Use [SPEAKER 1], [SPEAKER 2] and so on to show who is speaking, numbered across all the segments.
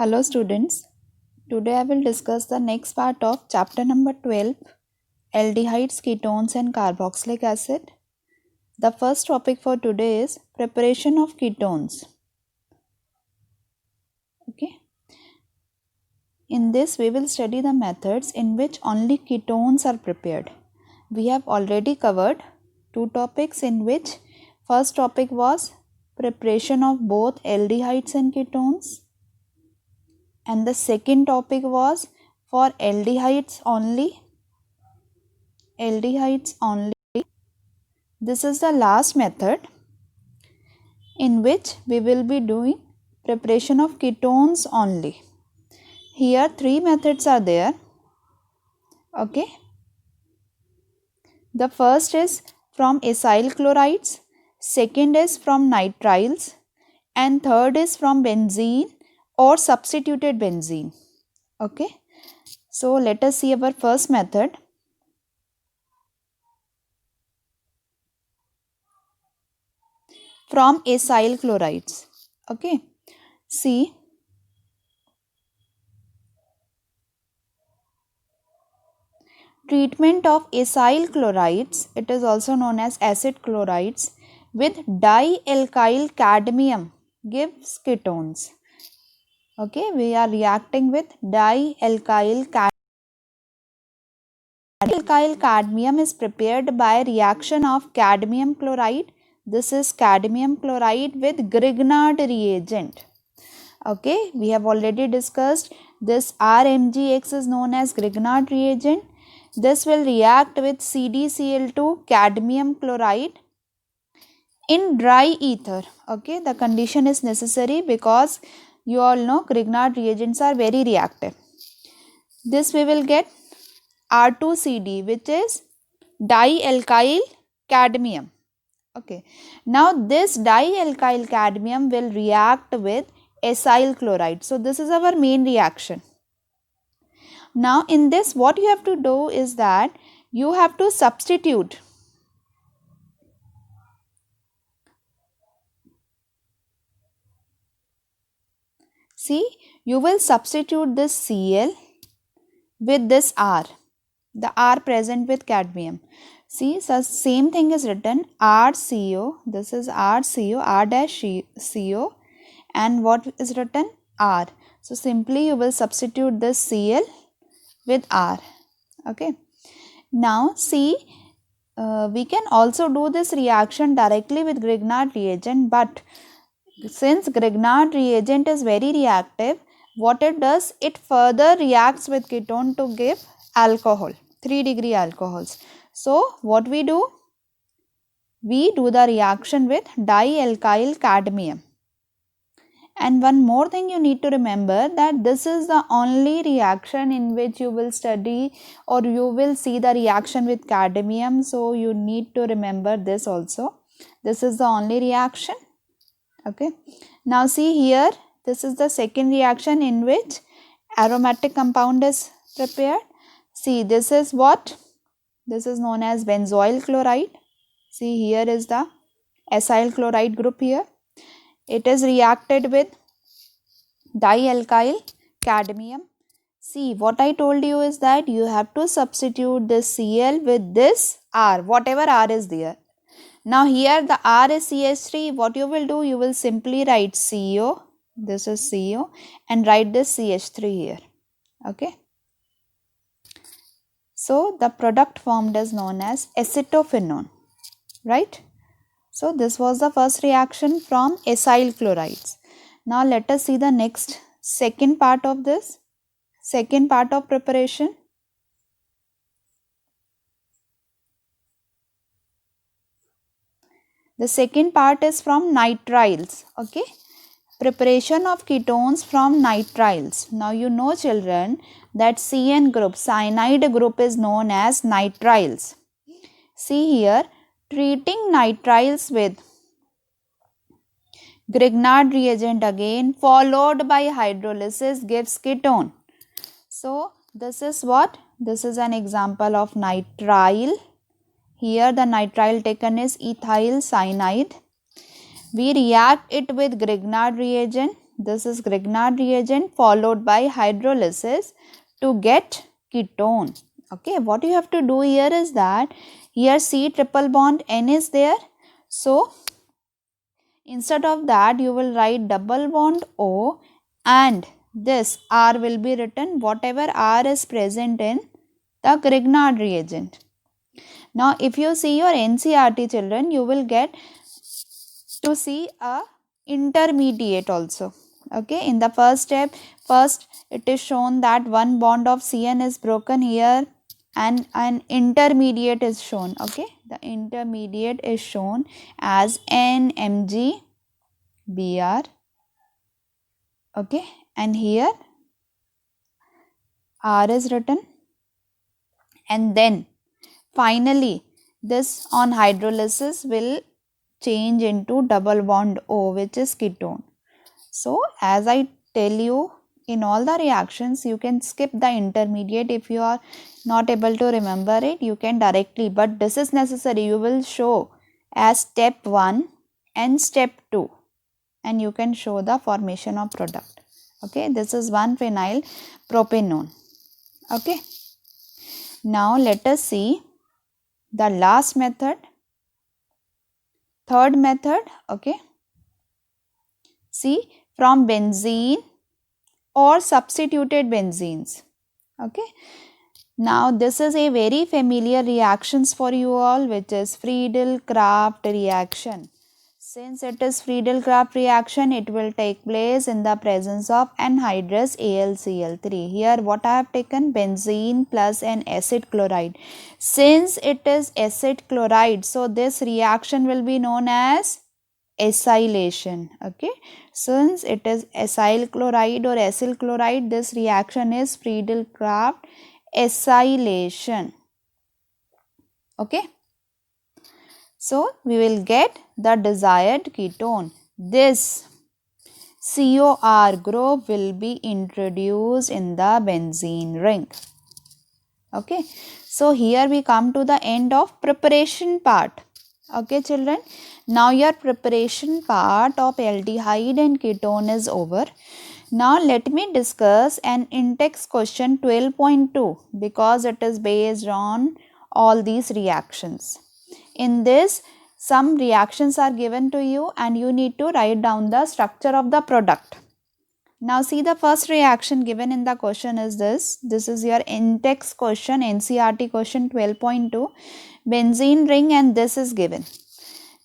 [SPEAKER 1] Hello students, today I will discuss the next part of chapter number 12, aldehydes, ketones and carboxylic acid. The first topic for today is preparation of ketones. Okay. In this we will study the methods in which only ketones are prepared. We have already covered two topics in which first topic was preparation of both aldehydes and ketones. And the second topic was for aldehydes only. This is the last method in which we will be doing preparation of ketones only. Here three methods are there. Okay. The first is from acyl chlorides, second is from nitriles, and third is from benzene or substituted benzene. Okay. So let us see our first method. From acyl chlorides. Okay. See, treatment of acyl chlorides, it is also known as acid chlorides, with dialkyl cadmium gives ketones. Okay, we are reacting with dialkyl cadmium. Dialkyl cadmium is prepared by reaction of cadmium chloride. This is cadmium chloride with Grignard reagent. Okay, we have already discussed this RMgX is known as Grignard reagent. This will react with CdCl2 cadmium chloride in dry ether. Okay, the condition is necessary because you all know Grignard reagents are very reactive. This we will get R2CD, which is dialkyl cadmium. Okay, now this dialkyl cadmium will react with acyl chloride. So this is our main reaction. Now in this what you have to do is that you have to substitute you will substitute this Cl with this R, the R present with cadmium. See, so same thing is written RCO, this is RCO, R dash CO, and what is written R. So simply you will substitute this Cl with R. Okay. Now see, we can also do this reaction directly with Grignard reagent, but since Grignard reagent is very reactive, what it does, it further reacts with ketone to give alcohol, 3-degree alcohols. So what we do? We do the reaction with dialkyl cadmium. And one more thing you need to remember, that this is the only reaction in which you will study or you will see the reaction with cadmium. So you need to remember this also. This is the only reaction. Okay. Now see here, this is the second reaction in which aromatic compound is prepared. See, this is what? This is known as benzoyl chloride. See, here is the acyl chloride group here. It is reacted with dialkyl cadmium. See, what I told you is that you have to substitute this Cl with this R, whatever R is there. Now here the R is CH3. What you will do? You will simply write CO. This is CO and write this CH3 here. Okay. So the product formed is known as acetophenone. Right. So this was the first reaction from acyl chlorides. Now let us see the next second part of this. Second part of preparation. The second part is from nitriles. Okay. Preparation of ketones from nitriles. Now you know children that CN group, cyanide group is known as nitriles. See here, treating nitriles with Grignard reagent again followed by hydrolysis gives ketone. So this is what? This is an example of nitrile. Here the nitrile taken is ethyl cyanide. We react it with Grignard reagent. this is Grignard reagent followed by hydrolysis to get ketone. Okay, what you have to do here is that here C triple bond N is there. So instead of that you will write double bond O, and this R will be written whatever R is present in the Grignard reagent. Now if you see your NCERT children, you will get to see a intermediate also. Okay, in the first step, first it is shown that one bond of CN is broken here and an intermediate is shown. Okay, the intermediate is shown as NMgBr. Okay, and here R is written, and then finally this on hydrolysis will change into double bond O, which is ketone. So as I tell you, in all the reactions you can skip the intermediate. If you are not able to remember it, you can directly, but this is necessary. You will show as step 1 and step 2, and you can show the formation of product. Okay, this is 1-phenyl propanone. Okay, now let us see the last method, third method. Okay, see, from benzene or substituted benzenes. Okay, now this is a very familiar reactions for you all, which is Friedel-Crafts reaction. Since it is Friedel-Crafts reaction, it will take place in the presence of anhydrous AlCl3. Here what I have taken, benzene plus an acid chloride. Since it is acid chloride, so this reaction will be known as acylation. Okay, since it is acyl chloride or acyl chloride, this reaction is Friedel-Crafts acylation. Okay, so we will get the desired ketone. This COR group will be introduced in the benzene ring. Okay, so here we come to the end of preparation part. Okay children, now your preparation part of aldehyde and ketone is over. Now let me discuss an in-text question 12.2, because it is based on all these reactions. In this, some reactions are given to you and you need to write down the structure of the product. Now see, the first reaction given in the question is this. This is your in-text question, NCERT question 12.2, benzene ring, and this is given.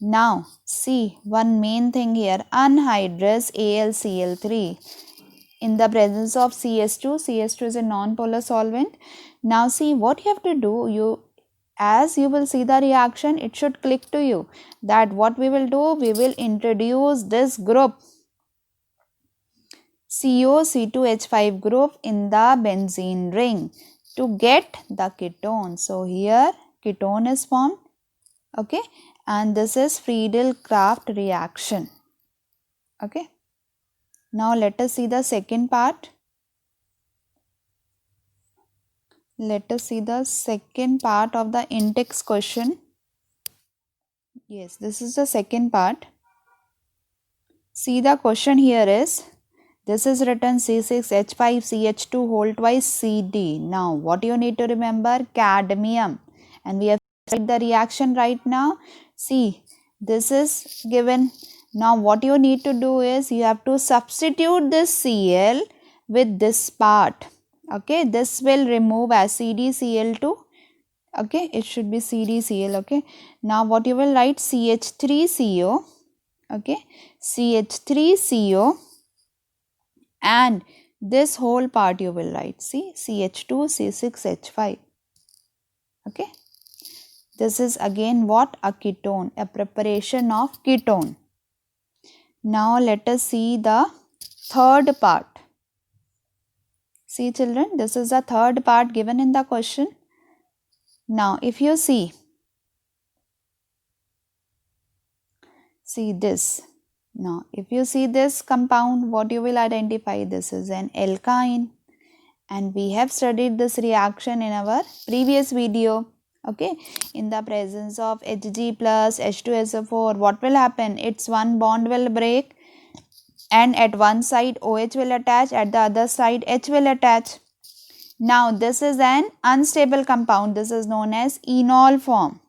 [SPEAKER 1] Now see, one main thing here, anhydrous AlCl3 in the presence of CH2. CH2 is a non-polar solvent. Now see, what you have to do, as you will see the reaction, it should click to you that what we will do, we will introduce this group COC2H5 group in the benzene ring to get the ketone. So here ketone is formed. Okay, and this is Friedel-Crafts reaction. Okay, now let us see the second part. Let us see the second part of the in-text question. Yes, this is the second part. See, the question here is, this is written C6H5CH2 whole twice CD. Now what you need to remember, cadmium, and we have said the reaction right now. See, this is given. Now what you need to do is, you have to substitute this Cl with this part. Okay, this will remove as CdCl2. Okay, it should be CdCl. Okay, now what you will write, CH3CO. Okay, CH3CO, and this whole part you will write, see, CH2C6H5. Okay, this is again what, a ketone, a preparation of ketone. Now let us see the third part. See children, this is the third part given in the question. Now if you see this. Now if you see this compound, what you will identify, this is an alkyne, and we have studied this reaction in our previous video. Okay, in the presence of Hg plus H2SO4, what will happen, its one bond will break and at one side OH will attach, at the other side H will attach. Now this is an unstable compound, this is known as enol form,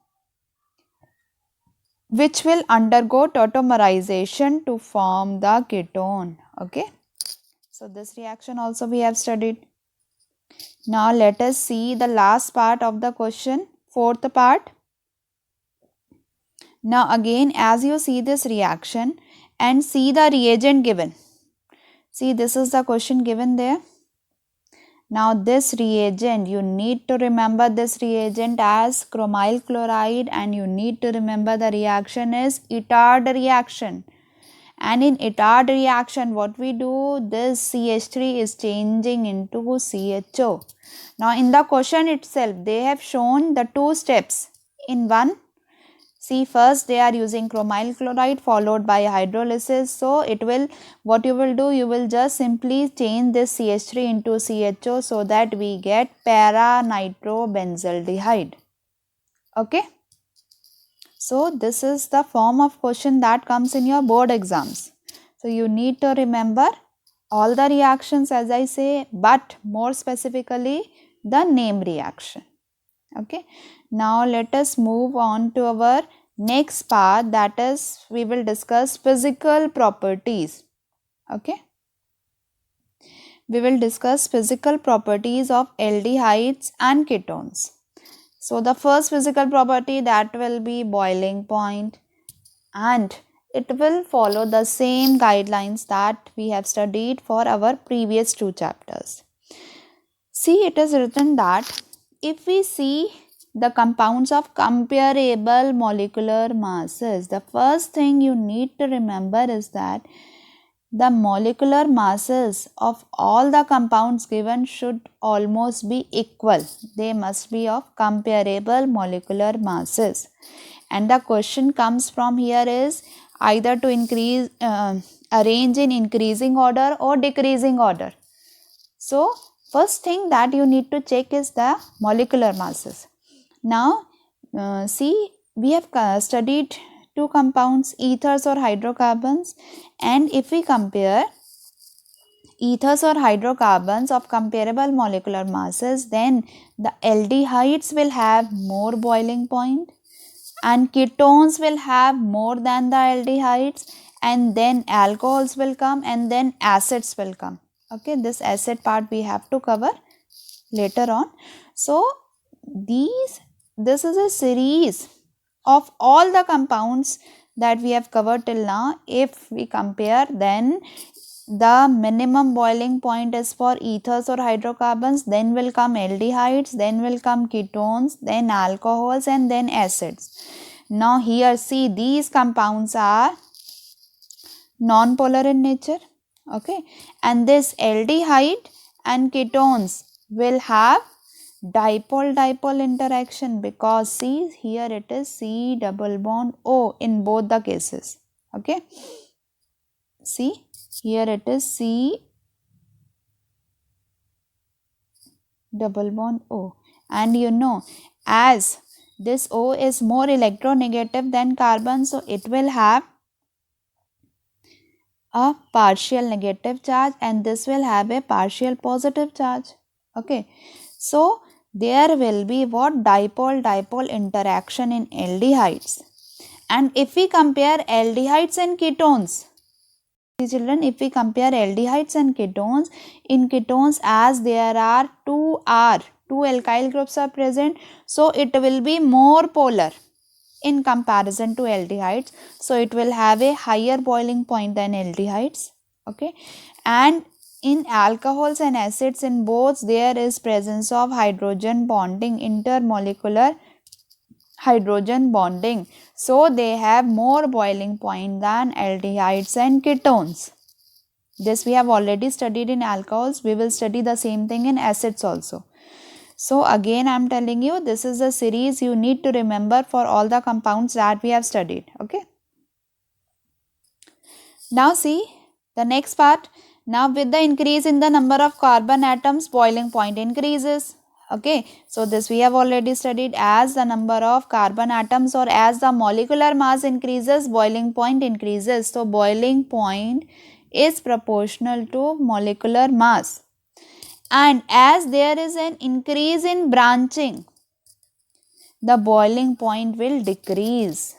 [SPEAKER 1] which will undergo tautomerization to form the ketone. Okay, so this reaction also we have studied. Now let us see the last part of the question, fourth part. Now again, as you see this reaction and see the reagent given, see this is the question given there. Now this reagent, you need to remember this reagent as chromyl chloride, and you need to remember the reaction is Itard reaction. And in Itard reaction, what we do, this CH3 is changing into CHO. Now in the question itself, they have shown the two steps. In one, see, first they are using chromyl chloride followed by hydrolysis. So it will, what you will do, you will just simply change this CH3 into CHO so that we get para-nitrobenzaldehyde. Okay. So this is the form of question that comes in your board exams. So you need to remember all the reactions as I say, but more specifically the name reaction. Okay. Now let us move on to our next part, that is we will discuss physical properties. Okay. We will discuss physical properties of aldehydes and ketones. So the first physical property, that will be boiling point, and it will follow the same guidelines that we have studied for our previous two chapters. See, it is written that if we see the compounds of comparable molecular masses, the first thing you need to remember is that the molecular masses of all the compounds given should almost be equal. They must be of comparable molecular masses. And the question comes from here is either to increase, arrange in increasing order or decreasing order. So first thing that you need to check is the molecular masses. Now see, we have studied two compounds, ethers or hydrocarbons, and if we compare ethers or hydrocarbons of comparable molecular masses, then the aldehydes will have more boiling point and ketones will have more than the aldehydes, and then alcohols will come and then acids will come. Okay, this acid part we have to cover later on. So this is a series of all the compounds that we have covered till now. If we compare, then the minimum boiling point is for ethers or hydrocarbons, then will come aldehydes, then will come ketones, then alcohols, and then acids. Now here see, these compounds are non-polar in nature. Okay, and this aldehyde and ketones will have dipole-dipole interaction, because see, here it is C double bond O in both the cases. Okay, see, here it is C double bond O, and you know, as this O is more electronegative than carbon, so it will have a partial negative charge and this will have a partial positive charge. Okay, so there will be what, dipole-dipole interaction in aldehydes. And if we compare aldehydes and ketones, children, if we compare aldehydes and ketones, in ketones, as there are two alkyl groups are present, so it will be more polar in comparison to aldehydes. So it will have a higher boiling point than aldehydes. Okay, and in alcohols and acids, in both there is presence of hydrogen bonding, intermolecular hydrogen bonding. So they have more boiling point than aldehydes and ketones. This we have already studied in alcohols. We will study the same thing in acids also. So again I am telling you, this is a series you need to remember for all the compounds that we have studied. Okay. Now see the next part. Now with the increase in the number of carbon atoms, boiling point increases. Okay, so this we have already studied. As the number of carbon atoms or as the molecular mass increases, boiling point increases. So boiling point is proportional to molecular mass. And as there is an increase in branching, the boiling point will decrease.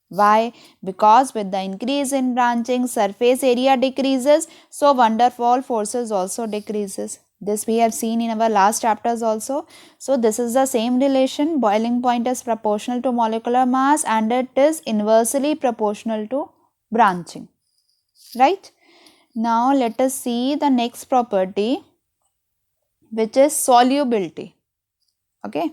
[SPEAKER 1] Why? Because with the increase in branching, surface area decreases, so van der Waals forces also decreases. This we have seen in our last chapters also. So this is the same relation. Boiling point is proportional to molecular mass and it is inversely proportional to branching. Right? Now let us see the next property, which is solubility. Okay.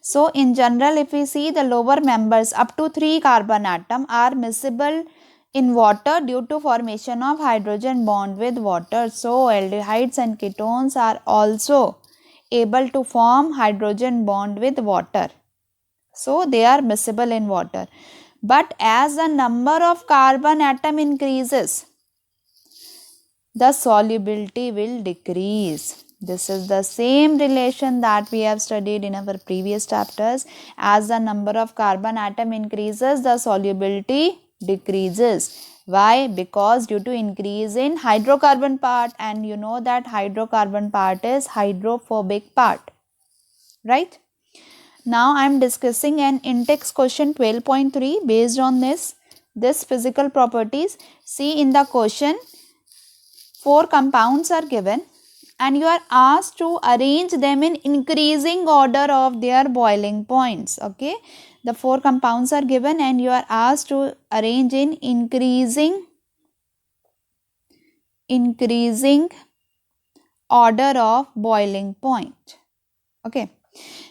[SPEAKER 1] So in general, if we see, the lower members up to 3 carbon atom are miscible in water due to formation of hydrogen bond with water. So aldehydes and ketones are also able to form hydrogen bond with water. So they are miscible in water. But as the number of carbon atom increases, the solubility will decrease. This is the same relation that we have studied in our previous chapters. As the number of carbon atom increases, the solubility decreases. Why? Because due to increase in hydrocarbon part, and you know that hydrocarbon part is hydrophobic part. Right? Now I am discussing an in-text question 12.3 based on this physical properties. See, in the question, 4 compounds are given and you are asked to arrange them in increasing order of their boiling points. Okay, the 4 compounds are given and you are asked to arrange in increasing order of boiling point. Okay,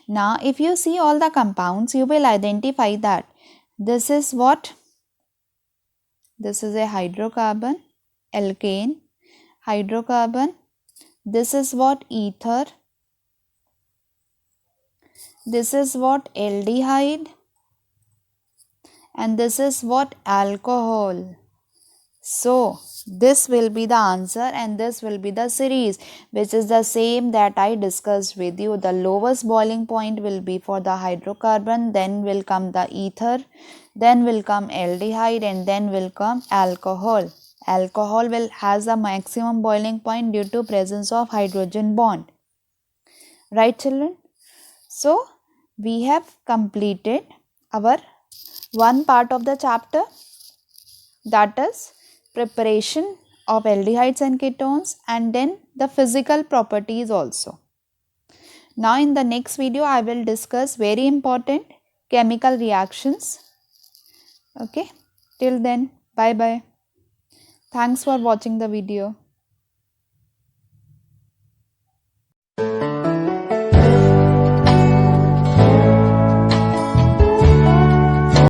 [SPEAKER 1] now if you see all the compounds, you will identify that this is what? This is a hydrocarbon, alkane, hydrocarbon. This is what? Ether. This is what? Aldehyde. And this is what? Alcohol. So this will be the answer and this will be the series, which is the same that I discussed with you. The lowest boiling point will be for the hydrocarbon, then will come the ether, then will come aldehyde, and then will come alcohol. Alcohol has a maximum boiling point due to presence of hydrogen bond. Right, children? So we have completed our one part of the chapter, that is preparation of aldehydes and ketones, and then the physical properties also. Now in the next video I will discuss very important chemical reactions. Okay, till then, bye bye. Thanks for watching the video.